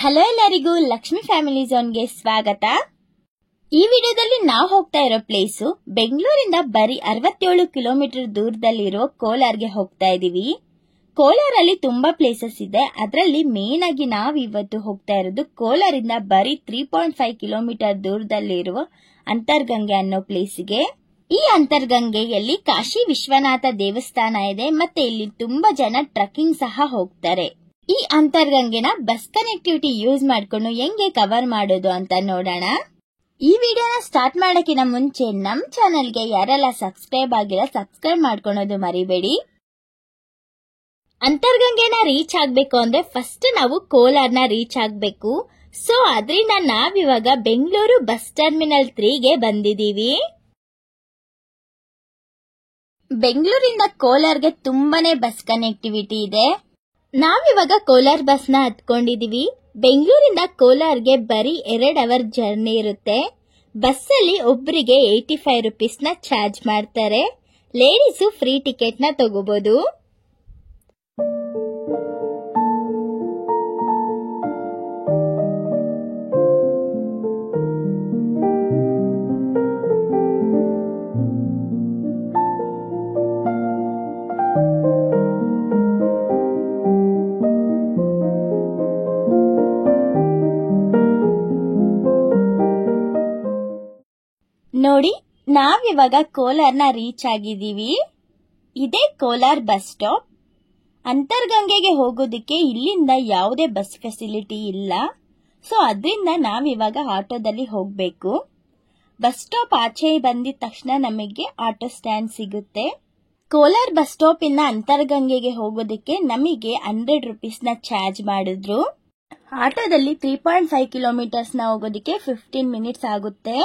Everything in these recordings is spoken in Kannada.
ಹಲೋ ಎಲ್ಲರಿಗೂ, ಲಕ್ಷ್ಮಿ ಫ್ಯಾಮಿಲಿ ಝೋನ್ಗೆ ಸ್ವಾಗತ. ಈ ವಿಡಿಯೋದಲ್ಲಿ ನಾವು ಹೋಗ್ತಾ ಇರೋ ಪ್ಲೇಸು ಬೆಂಗಳೂರಿಂದ ಬರೀ 67 ಕಿಲೋಮೀಟರ್ ದೂರದಲ್ಲಿರೋ ಕೋಲಾರ್ಗೆ ಹೋಗ್ತಾ ಇದೀವಿ. ಕೋಲಾರಲ್ಲಿ ತುಂಬಾ ಪ್ಲೇಸಸ್ ಇದೆ. ಅದರಲ್ಲಿ ಮೇನ್ ಆಗಿ ನಾವು ಇವತ್ತು ಹೋಗ್ತಾ ಇರೋದು ಕೋಲಾರಿಂದ ಬರೀ 3.5 ಕಿಲೋಮೀಟರ್ ದೂರದಲ್ಲಿರುವ ಅಂತರ್ಗಂಗೆ ಅನ್ನೋ ಪ್ಲೇಸ್ಗೆ. ಈ ಅಂತರ್ಗಂಗೆಯಲ್ಲಿ ಕಾಶಿ ವಿಶ್ವನಾಥ ದೇವಸ್ಥಾನ ಇದೆ. ಮತ್ತೆ ಇಲ್ಲಿ ತುಂಬಾ ಜನ ಟ್ರಕ್ಕಿಂಗ್ ಸಹ ಹೋಗ್ತಾರೆ. ಈ ಅಂತರ್ಗಂಗೆನ ಬಸ್ ಕನೆಕ್ಟಿವಿಟಿ ಯೂಸ್ ಮಾಡ್ಕೊಂಡು ಹೆಂಗೆ ಕವರ್ ಮಾಡೋದು ಅಂತ ನೋಡೋಣ. ಈ ವಿಡಿಯೋನ ಸ್ಟಾರ್ಟ್ ಮಾಡಕ್ಕಿಂತ ಮುಂಚೆ ನಮ್ ಚಾನೆಲ್ಗೆ ಯಾರೆಲ್ಲ ಸಬ್ಸ್ಕ್ರೈಬ್ ಆಗಿಲ್ಲ ಸಬ್ಸ್ಕ್ರೈಬ್ ಮಾಡ್ಕೊಳೋದು ಮರಿಬೇಡಿ. ಅಂತರ್ಗಂಗೆನ ರೀಚ್ ಆಗ್ಬೇಕು ಅಂದ್ರೆ ಫಸ್ಟ್ ನಾವು ಕೋಲಾರ್ನ ರೀಚ್ ಆಗ್ಬೇಕು. ಸೊ ಅದರಿಂದ ನಾವಿವಾಗ ಬೆಂಗಳೂರು ಬಸ್ ಟರ್ಮಿನಲ್ 3ಗೆ ಬಂದಿದೀವಿ. ಬೆಂಗಳೂರಿಂದ ಕೋಲಾರ್ಗೆ ತುಂಬಾನೇ ಬಸ್ ಕನೆಕ್ಟಿವಿಟಿ ಇದೆ. ನಾವಿವಾಗ ಕೋಲಾರ್ ಬಸ್ನ ಹತ್ಕೊಂಡಿದೀವಿ. ಬೆಂಗಳೂರಿಂದ ಕೋಲಾರ್ಗೆ ಬರೀ 2 ಅವರ್ ಜರ್ನಿ ಇರುತ್ತೆ. ಬಸ್ಸಲ್ಲಿ ಒಬ್ಬರಿಗೆ 85 ರುಪೀಸ್ನ ಚಾರ್ಜ್ ಮಾಡ್ತಾರೆ. ಲೇಡೀಸು ಫ್ರೀ ಟಿಕೆಟ್ನ ತಗೋಬಹುದು. ನೋಡಿ, ನಾವಿವಾಗ ಕೋಲಾರ್ನ ರೀಚ್ ಆಗಿದ್ದೀವಿ. ಇದೇ ಕೋಲಾರ್ ಬಸ್ ಸ್ಟಾಪ್. ಅಂತರ್ಗಂಗೆಗೆ ಹೋಗೋದಕ್ಕೆ ಇಲ್ಲಿಂದ ಯಾವುದೇ ಬಸ್ ಫೆಸಿಲಿಟಿ ಇಲ್ಲ. ಸೊ ಅದರಿಂದ ನಾವಿವಾಗ ಆಟೋದಲ್ಲಿ ಹೋಗಬೇಕು. ಬಸ್ ಸ್ಟಾಪ್ ಆಚೆ ಬಂದಿದ ತಕ್ಷಣ ನಮಗೆ ಆಟೋ ಸ್ಟ್ಯಾಂಡ್ ಸಿಗುತ್ತೆ. ಕೋಲಾರ್ ಬಸ್ ಸ್ಟಾಪ್ ಇಂದ ಅಂತರ್ಗಂಗೆಗೆ ಹೋಗೋದಕ್ಕೆ ನಮಗೆ 100 ರುಪೀಸ್ನ ಚಾರ್ಜ್ ಮಾಡಿದ್ರು. ಆಟೋದಲ್ಲಿ 3.5 ಕಿಲೋಮೀಟರ್ಸ್ನ ಹೋಗೋದಕ್ಕೆ 15 ಮಿನಿಟ್ಸ್ ಆಗುತ್ತೆ.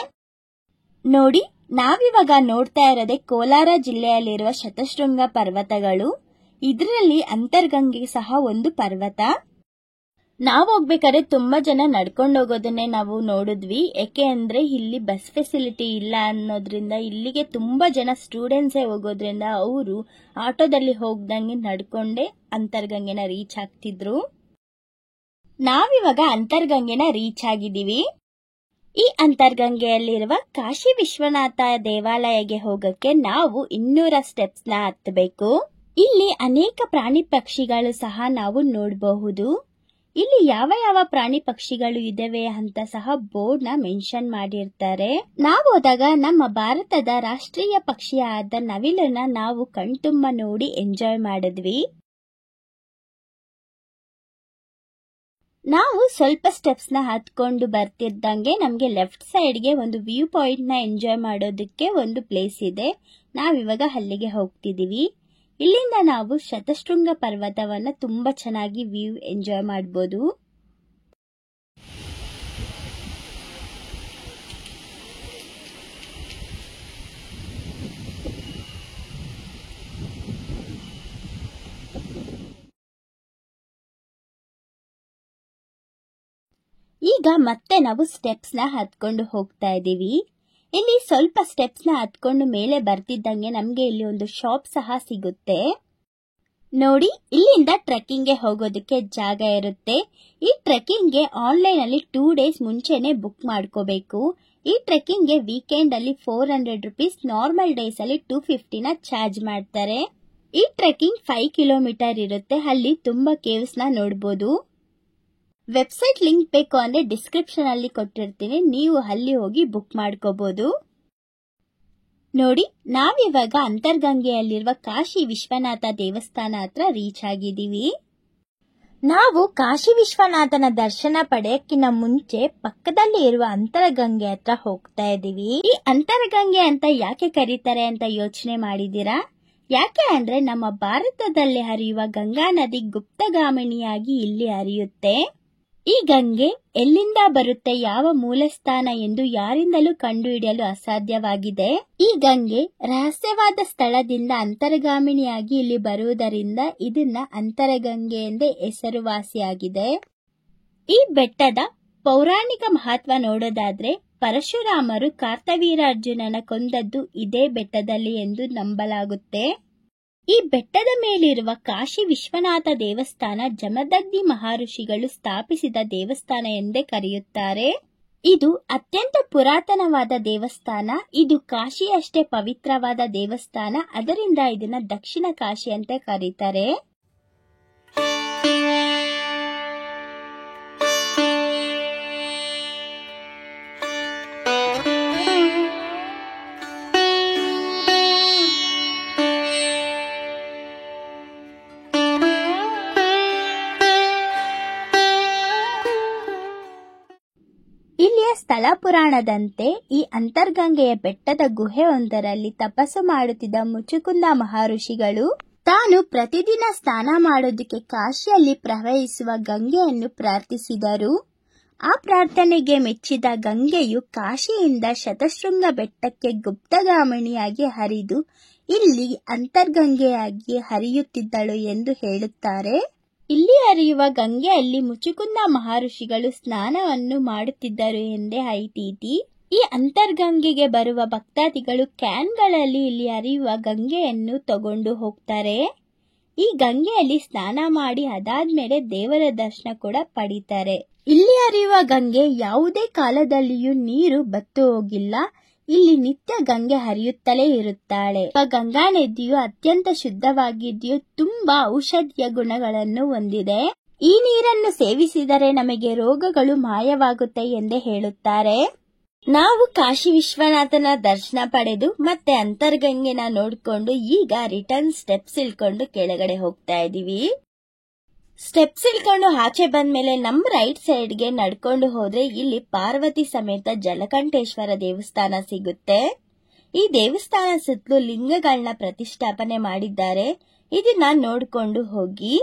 ನೋಡಿ, ನಾವಿವಾಗ ನೋಡ್ತಾ ಇರೋದೇ ಕೋಲಾರ ಜಿಲ್ಲೆಯಲ್ಲಿರುವ ಶತಶೃಂಗ ಪರ್ವತಗಳು. ಇದರಲ್ಲಿ ಅಂತರ್ಗಂಗೆ ಸಹ ಒಂದು ಪರ್ವತ. ನಾವು ಹೋಗ್ಬೇಕಾದ್ರೆ ತುಂಬಾ ಜನ ನಡ್ಕೊಂಡು ಹೋಗೋದನ್ನೇ ನಾವು ನೋಡಿದ್ವಿ. ಯಾಕೆ ಅಂದ್ರೆ ಇಲ್ಲಿ ಬಸ್ ಫೆಸಿಲಿಟಿ ಇಲ್ಲ ಅನ್ನೋದ್ರಿಂದ ಇಲ್ಲಿಗೆ ತುಂಬಾ ಜನ ಸ್ಟೂಡೆಂಟ್ಸೇ ಹೋಗೋದ್ರಿಂದ ಅವರು ಆಟೋದಲ್ಲಿ ಹೋಗ್ದಂಗೆ ನಡ್ಕೊಂಡೇ ಅಂತರ್ಗಂಗೆನ ರೀಚ್ ಆಗ್ತಿದ್ರು. ನಾವಿವಾಗ ಅಂತರ್ಗಂಗೆನ ರೀಚ್ ಆಗಿದ್ದೀವಿ. ಈ ಅಂತರ್ಗಂಗೆಯಲ್ಲಿರುವ ಕಾಶಿ ವಿಶ್ವನಾಥ ದೇವಾಲಯಕ್ಕೆ ಹೋಗಕ್ಕೆ ನಾವು 200 ಸ್ಟೆಪ್ಸ್ನ ಹತ್ತಬೇಕು. ಇಲ್ಲಿ ಅನೇಕ ಪ್ರಾಣಿ ಪಕ್ಷಿಗಳು ಸಹ ನಾವು ನೋಡಬಹುದು. ಇಲ್ಲಿ ಯಾವ ಯಾವ ಪ್ರಾಣಿ ಪಕ್ಷಿಗಳು ಇದಾವೆ ಅಂತ ಸಹ ಬೋರ್ಡ್ ನ ಮೆನ್ಷನ್ ಮಾಡಿರ್ತಾರೆ. ನಾವು ಹೋದಾಗ ನಮ್ಮ ಭಾರತದ ರಾಷ್ಟ್ರೀಯ ಪಕ್ಷಿಯಾದ ನವಿಲನ್ನ ನಾವು ಕಣ್ತುಂಬ ನೋಡಿ ಎಂಜಾಯ್ ಮಾಡಿದ್ವಿ. ನಾವು ಸ್ವಲ್ಪ ಸ್ಟೆಪ್ಸ್ ನ ಹತ್ಕೊಂಡು ಬರ್ತಿದ್ದಂಗೆ ನಮ್ಗೆ ಲೆಫ್ಟ್ ಸೈಡ್ಗೆ ಒಂದು ವ್ಯೂ ಪಾಯಿಂಟ್ ನ ಎಂಜಾಯ್ ಮಾಡೋದಕ್ಕೆ ಒಂದು ಪ್ಲೇಸ್ ಇದೆ. ನಾವಿವಾಗ ಅಲ್ಲಿಗೆ ಹೋಗ್ತಿದೀವಿ. ಇಲ್ಲಿಂದ ನಾವು ಶತಶೃಂಗ ಪರ್ವತವನ್ನ ತುಂಬಾ ಚೆನ್ನಾಗಿ ವ್ಯೂ ಎಂಜಾಯ್ ಮಾಡಬಹುದು. ಈಗ ಮತ್ತೆ ನಾವು ಸ್ಟೆಪ್ಸ್ ನ ಹತ್ಕೊಂಡು ಹೋಗ್ತಾ ಇದೀವಿ. ಇಲ್ಲಿ ಸ್ವಲ್ಪ ಸ್ಟೆಪ್ಸ್ ನ ಹತ್ಕೊಂಡು ಮೇಲೆ ಬರ್ತಿದ್ದಂಗೆ ನಮ್ಗೆ ಇಲ್ಲಿ ಒಂದು ಶಾಪ್ ಸಹ ಸಿಗುತ್ತೆ. ನೋಡಿ, ಇಲ್ಲಿಂದ ಟ್ರೆಕ್ಕಿಂಗ್ ಗೆ ಹೋಗೋದಕ್ಕೆ ಜಾಗ ಇರುತ್ತೆ. ಈ ಟ್ರೆಕ್ಕಿಂಗ್ ಗೆ ಆನ್ಲೈನ್ ಅಲ್ಲಿ 2 ಡೇಸ್ ಮುಂಚೆನೆ ಬುಕ್ ಮಾಡ್ಕೋಬೇಕು. ಈ ಟ್ರೆಕ್ಕಿಂಗ್ ಗೆ ವೀಕೆಂಡ್ ಅಲ್ಲಿ 400 ರುಪೀಸ್, ನಾರ್ಮಲ್ ಡೇಸ್ ಅಲ್ಲಿ 250ನ ಚಾರ್ಜ್ ಮಾಡ್ತಾರೆ. ಈ ಟ್ರೆಕ್ಕಿಂಗ್ 5 ಕಿಲೋಮೀಟರ್ ಇರುತ್ತೆ. ಅಲ್ಲಿ ತುಂಬಾ ಕೇವ್ಸ್ ನ ನೋಡಬಹುದು. ವೆಬ್ಸೈಟ್ ಲಿಂಕ್ ಬೇಕು ಅಂದ್ರೆ ಡಿಸ್ಕ್ರಿಪ್ಷನ್ ಅಲ್ಲಿ ಕೊಟ್ಟಿರ್ತೀನಿ, ನೀವು ಅಲ್ಲಿ ಹೋಗಿ ಬುಕ್ ಮಾಡ್ಕೋಬಹುದು. ನೋಡಿ, ನಾವಿವಾಗ ಅಂತರ್ಗಂಗೆಯಲ್ಲಿರುವ ಕಾಶಿ ವಿಶ್ವನಾಥ ದೇವಸ್ಥಾನ ಹತ್ರ ರೀಚ್ ಆಗಿದ್ದೀವಿ. ನಾವು ಕಾಶಿ ವಿಶ್ವನಾಥನ ದರ್ಶನ ಪಡೆಯಕ್ಕಿಂತ ಮುಂಚೆ ಪಕ್ಕದಲ್ಲಿ ಇರುವ ಅಂತರ್ಗಂಗೆ ಹತ್ರ ಹೋಗ್ತಾ ಇದೀವಿ. ಈ ಅಂತರ್ಗಂಗೆ ಅಂತ ಯಾಕೆ ಕರೀತಾರೆ ಅಂತ ಯೋಚನೆ ಮಾಡಿದೀರಾ? ಯಾಕೆ ಅಂದ್ರೆ ನಮ್ಮ ಭಾರತದಲ್ಲಿ ಹರಿಯುವ ಗಂಗಾ ನದಿ ಗುಪ್ತಗಾಮಿನಿಯಾಗಿ ಇಲ್ಲಿ ಹರಿಯುತ್ತೆ. ಈ ಗಂಗೆ ಎಲ್ಲಿಂದ ಬರುತ್ತೆ, ಯಾವ ಮೂಲಸ್ಥಾನ ಎಂದು ಯಾರಿಂದಲೂ ಕಂಡುಹಿಡಿಯಲು ಅಸಾಧ್ಯವಾಗಿದೆ. ಈ ಗಂಗೆ ರಹಸ್ಯವಾದ ಸ್ಥಳದಿಂದ ಅಂತರ್ಗಾಮಿನಿಯಾಗಿ ಇಲ್ಲಿ ಬರುವುದರಿಂದ ಇದನ್ನ ಅಂತರಗಂಗೆ ಎಂದೇ ಹೆಸರುವಾಸಿಯಾಗಿದೆ. ಈ ಬೆಟ್ಟದ ಪೌರಾಣಿಕ ಮಹತ್ವ ನೋಡೋದಾದ್ರೆ ಪರಶುರಾಮರು ಕಾರ್ತವೀರಾರ್ಜುನನ ಕೊಂದದ್ದು ಇದೇ ಬೆಟ್ಟದಲ್ಲಿ ಎಂದು ನಂಬಲಾಗುತ್ತೆ. ಈ ಬೆಟ್ಟದ ಮೇಲಿರುವ ಕಾಶಿ ವಿಶ್ವನಾಥ ದೇವಸ್ಥಾನ ಜಮದಗ್ನಿ ಮಹರ್ಷಿಗಳು ಸ್ಥಾಪಿಸಿದ ದೇವಸ್ಥಾನ ಎಂದೇ ಕರೆಯುತ್ತಾರೆ. ಇದು ಅತ್ಯಂತ ಪುರಾತನವಾದ ದೇವಸ್ಥಾನ. ಇದು ಕಾಶಿಯಷ್ಟೇ ಪವಿತ್ರವಾದ ದೇವಸ್ಥಾನ. ಅದರಿಂದ ಇದನ್ನ ದಕ್ಷಿಣ ಕಾಶಿ ಅಂತ ಕರೀತಾರೆ. ಇಲ್ಲಿಯ ಸ್ಥಳ ಪುರಾಣದಂತೆ ಈ ಅಂತರ್ಗಂಗೆಯ ಬೆಟ್ಟದ ಗುಹೆಯೊಂದರಲ್ಲಿ ತಪಸ್ಸು ಮಾಡುತ್ತಿದ್ದ ಮುಚುಕುಂದ ಮಹರ್ಷಿಗಳು ತಾನು ಪ್ರತಿದಿನ ಸ್ನಾನ ಮಾಡೋದಕ್ಕೆ ಕಾಶಿಯಲ್ಲಿ ಪ್ರವಹಿಸುವ ಗಂಗೆಯನ್ನು ಪ್ರಾರ್ಥಿಸಿದರು. ಆ ಪ್ರಾರ್ಥನೆಗೆ ಮೆಚ್ಚಿದ ಗಂಗೆಯು ಕಾಶಿಯಿಂದ ಶತಶೃಂಗ ಬೆಟ್ಟಕ್ಕೆ ಗುಪ್ತಗಾಮಿಣಿಯಾಗಿ ಹರಿದು ಇಲ್ಲಿ ಅಂತರ್ಗಂಗೆಯಾಗಿ ಹರಿಯುತ್ತಿದ್ದಳು ಎಂದು ಹೇಳುತ್ತಾರೆ. ಇಲ್ಲಿ ಹರಿಯುವ ಗಂಗೆಯಲ್ಲಿ ಮುಚುಕುಂದ ಮಹರ್ಷಿಗಳು ಸ್ನಾನವನ್ನು ಮಾಡುತ್ತಿದ್ದರು ಎಂದೇ ಐತೀತಿ. ಈ ಅಂತರ್ಗಂಗೆಗೆ ಬರುವ ಭಕ್ತಾದಿಗಳು ಕ್ಯಾನ್ಗಳಲ್ಲಿ ಇಲ್ಲಿ ಹರಿಯುವ ಗಂಗೆಯನ್ನು ತಗೊಂಡು ಹೋಗ್ತಾರೆ. ಈ ಗಂಗೆಯಲ್ಲಿ ಸ್ನಾನ ಮಾಡಿ ಅದಾದ್ಮೇಲೆ ದೇವರ ದರ್ಶನ ಕೂಡ ಪಡೀತಾರೆ. ಇಲ್ಲಿ ಹರಿಯುವ ಗಂಗೆ ಯಾವುದೇ ಕಾಲದಲ್ಲಿಯೂ ನೀರು ಬತ್ತು ಹೋಗಿಲ್ಲ. ಇಲ್ಲಿ ನಿತ್ಯ ಗಂಗೆ ಹರಿಯುತ್ತಲೇ ಇರುತ್ತಾಳೆ. ಗಂಗಾ ನದಿಯು ಅತ್ಯಂತ ಶುದ್ಧವಾಗಿದೆಯೂ ತುಂಬಾ ಔಷಧೀಯ ಗುಣಗಳನ್ನು ಹೊಂದಿದೆ. ಈ ನೀರನ್ನು ಸೇವಿಸಿದರೆ ನಮಗೆ ರೋಗಗಳು ಮಾಯವಾಗುತ್ತೆ ಎಂದೇ ಹೇಳುತ್ತಾರೆ. ನಾವು ಕಾಶಿ ವಿಶ್ವನಾಥನ ದರ್ಶನ ಪಡೆದು ಮತ್ತೆ ಅಂತರ್ಗಂಗೆನ ನೋಡ್ಕೊಂಡು ಈಗ ರಿಟರ್ನ್ ಸ್ಟೆಪ್ಸ್ ಇಳ್ಕೊಂಡು ಕೆಳಗಡೆ ಹೋಗ್ತಾ ಇದೀವಿ. ಸ್ಟೆಪ್ಸ್ ಇಳ್ಕೊಂಡು ಆಚೆ ಬಂದ್ಮೇಲೆ ನಮ್ಮ ರೈಟ್ ಸೈಡ್ಗೆ ನಡ್ಕೊಂಡು ಹೋದ್ರೆ ಇಲ್ಲಿ ಪಾರ್ವತಿ ಸಮೇತ ಜಲಕಂಠೇಶ್ವರ ದೇವಸ್ಥಾನ ಸಿಗುತ್ತೆ. ಈ ದೇವಸ್ಥಾನ ಸುತ್ತಲೂ ಲಿಂಗಗಳನ್ನ ಪ್ರತಿಷ್ಠಾಪನೆ ಮಾಡಿದ್ದಾರೆ. ಇದನ್ನ ನೋಡ್ಕೊಂಡು ಹೋಗಿ.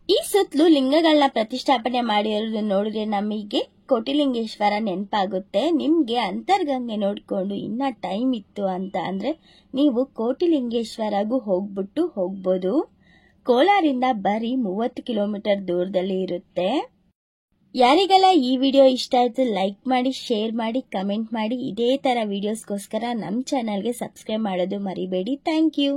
ಈ ಸುತ್ತಲೂ ಲಿಂಗಗಳನ್ನ ಪ್ರತಿಷ್ಠಾಪನೆ ಮಾಡಿರೋದು ನೋಡಿದ್ರೆ ನಮಗೆ ಕೋಟಿಲಿಂಗೇಶ್ವರ ನೆನಪಾಗುತ್ತೆ. ನಿಮ್ಗೆ ಅಂತರ್ಗಂಗೆ ನೋಡ್ಕೊಂಡು ಇನ್ನ ಟೈಮ್ ಇತ್ತು ಅಂತ ಅಂದ್ರೆ ನೀವು ಕೋಟಿಲಿಂಗೇಶ್ವರಗೂ ಹೋಗ್ಬೋದು. ಕೋಲಾರಿಂದ ಬರೀ 30 ಕಿಲೋಮೀಟರ್ ದೂರದಲ್ಲಿ ಇರುತ್ತೆ. ಯಾರಿಗೆಲ್ಲ ಈ ವಿಡಿಯೋ ಇಷ್ಟ ಆಯ್ತು ಲೈಕ್ ಮಾಡಿ, ಶೇರ್ ಮಾಡಿ, ಕಮೆಂಟ್ ಮಾಡಿ. ಇದೇ ತರ ವಿಡಿಯೋಸ್ಗೋಸ್ಕರ ನಮ್ಮ ಚಾನಲ್ಗೆ ಸಬ್ಸ್ಕ್ರೈಬ್ ಮಾಡೋದು ಮರಿಬೇಡಿ. Thank you.